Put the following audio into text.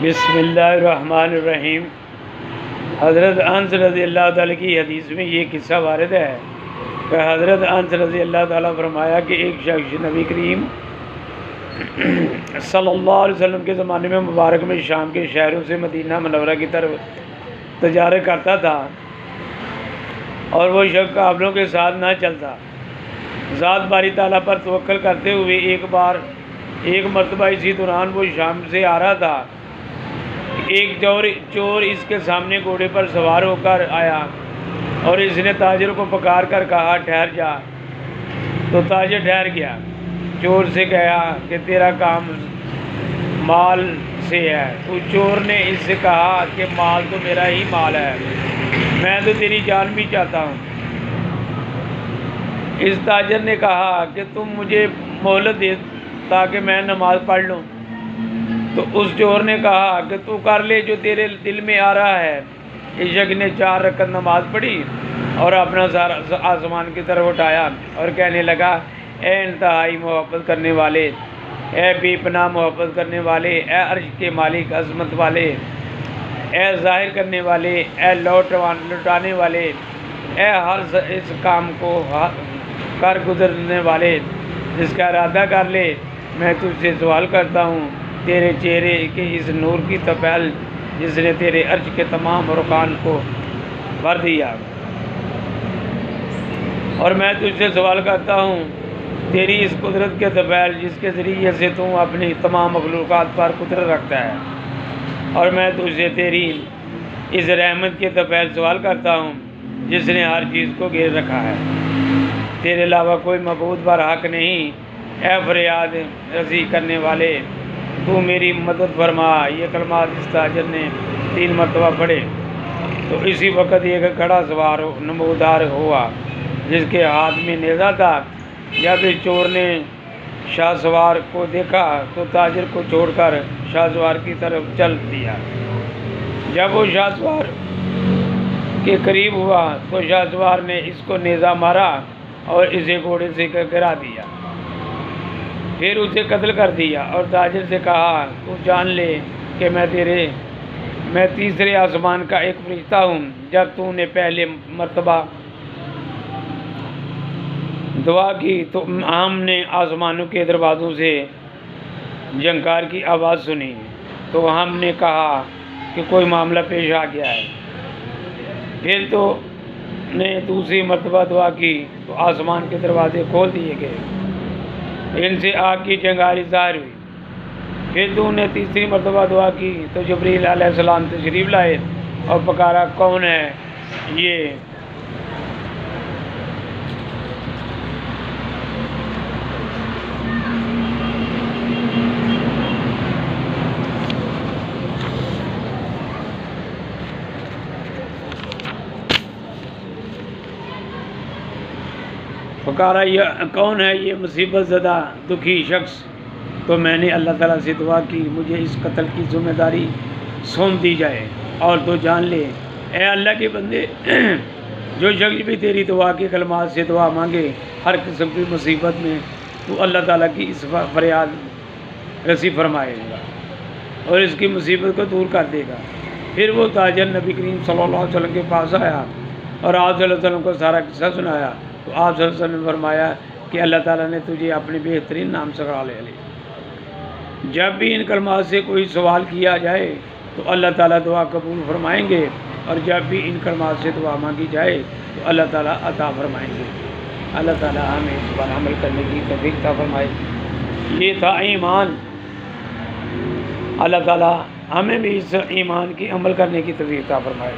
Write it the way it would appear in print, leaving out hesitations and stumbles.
بسم اللہ الرحمن الرحیم۔ حضرت انس رضی اللہ تعالیٰ کی حدیث میں یہ قصہ وارد ہے کہ حضرت انس رضی اللہ تعالیٰ فرمایا کہ ایک شخص نبی کریم صلی اللہ علیہ وسلم کے زمانے میں مبارک میں شام کے شہروں سے مدینہ منورہ کی طرف تجارت کرتا تھا، اور وہ شخص قافلوں کے ساتھ نہ چلتا۔ ذات باری تعالیٰ پر توکل کرتے ہوئے ایک مرتبہ اسی دوران وہ شام سے آ رہا تھا، ایک چور اس کے سامنے گھوڑے پر سوار ہو کر آیا اور اس نے تاجر کو پکار کر کہا ٹھہر جا، تو تاجر ٹھہر گیا۔ چور سے کہا کہ تیرا کام مال سے ہے، تو چور نے اس سے کہا کہ مال تو میرا ہی مال ہے، میں تو تیری جان بھی چاہتا ہوں۔ اس تاجر نے کہا کہ تم مجھے مہلت دے تاکہ میں نماز پڑھ لوں، تو اس چور نے کہا کہ تو کر لے جو تیرے دل میں آ رہا ہے۔ اس شخص نے 4 رکعت نماز پڑھی اور اپنا سر آسمان کی طرف اٹھایا اور کہنے لگا، اے انتہائی محبت کرنے والے، اے بے پناہ محبت کرنے والے، اے عرش کے مالک، عظمت والے، اے ظاہر کرنے والے، اے لوٹانے والے، اے ہر اس کام کو کر گزرنے والے، جس کا ارادہ کر لے، میں تجھ سے سوال کرتا ہوں تیرے چہرے کے اس نور کی طفیل جس نے تیرے عرش کے تمام ارکان کو بھر دیا، اور میں تجھ سے سوال کرتا ہوں تیری اس قدرت کے طفیل جس کے ذریعے سے تو اپنی تمام مخلوقات پر قدرت رکھتا ہے، اور میں تجھ سے تیری اس رحمت کے طفیل سوال کرتا ہوں جس نے ہر چیز کو گھیر رکھا ہے، تیرے علاوہ کوئی معبود پر حق نہیں، اے فریاد رسی کرنے والے تو میری مدد فرما۔ یہ کلمات اس تاجر نے 3 مرتبہ پڑھے تو اسی وقت ایک کھڑا سوار نمودار ہوا جس کے ہاتھ میں نیزہ تھا۔ جب اس چور نے شاہ سوار کو دیکھا تو تاجر کو چھوڑ کر شاہ سوار کی طرف چل دیا۔ جب وہ شاہ سوار کے قریب ہوا تو شاہ سوار نے اس کو نیزہ مارا اور اسے گھوڑے سے گرا دیا، پھر اسے قتل کر دیا، اور تاجر سے کہا تو جان لے کہ میں تیسرے آسمان کا ایک فرشتہ ہوں۔ جب تو نے پہلے مرتبہ دعا کی تو ہم نے آسمانوں کے دروازوں سے جھنکار کی آواز سنی، تو ہم نے کہا کہ کوئی معاملہ پیش آ گیا ہے۔ پھر تو نے دوسری مرتبہ دعا کی تو آسمان کے دروازے کھول دیے گئے، ان سے آگ کی چنگاری ظاہر ہوئی۔ پھر تو نے تیسری مرتبہ دعا کی تو جبریل علیہ السلام تشریف لائے اور پکارا کون ہے یہ؟ پکارا یہ کون ہے یہ مصیبت زدہ دکھی شخص؟ تو میں نے اللہ تعالیٰ سے دعا کی مجھے اس قتل کی ذمہ داری سونپ دی جائے، اور تو جان لے اے اللہ کے بندے جو شخص بھی تیری دعا کے کلمات سے دعا مانگے ہر قسم کی مصیبت میں تو اللہ تعالیٰ کی اس فریاد رسی فرمائے گا اور اس کی مصیبت کو دور کر دے گا۔ پھر وہ تاجر نبی کریم صلی اللہ علیہ وسلم کے پاس آیا اور آپ صلی اللہ علیہ وسلم کو سارا قصہ سنایا، تو آپ صلی اللہ علیہ وسلم نے فرمایا کہ اللہ تعالیٰ نے تجھے اپنے بہترین نام سے لے لیا۔ جب بھی ان کلمات سے کوئی سوال کیا جائے تو اللہ تعالیٰ دعا قبول فرمائیں گے، اور جب بھی ان کلمات سے دعا مانگی جائے تو اللہ تعالیٰ عطا فرمائیں گے۔ اللہ تعالیٰ ہمیں اس پر عمل کرنے کی توفیق عطا فرمائے۔ یہ تھا ایمان، اللہ تعالیٰ ہمیں بھی اس ایمان کی عمل کرنے کی توفیق عطا فرمائے۔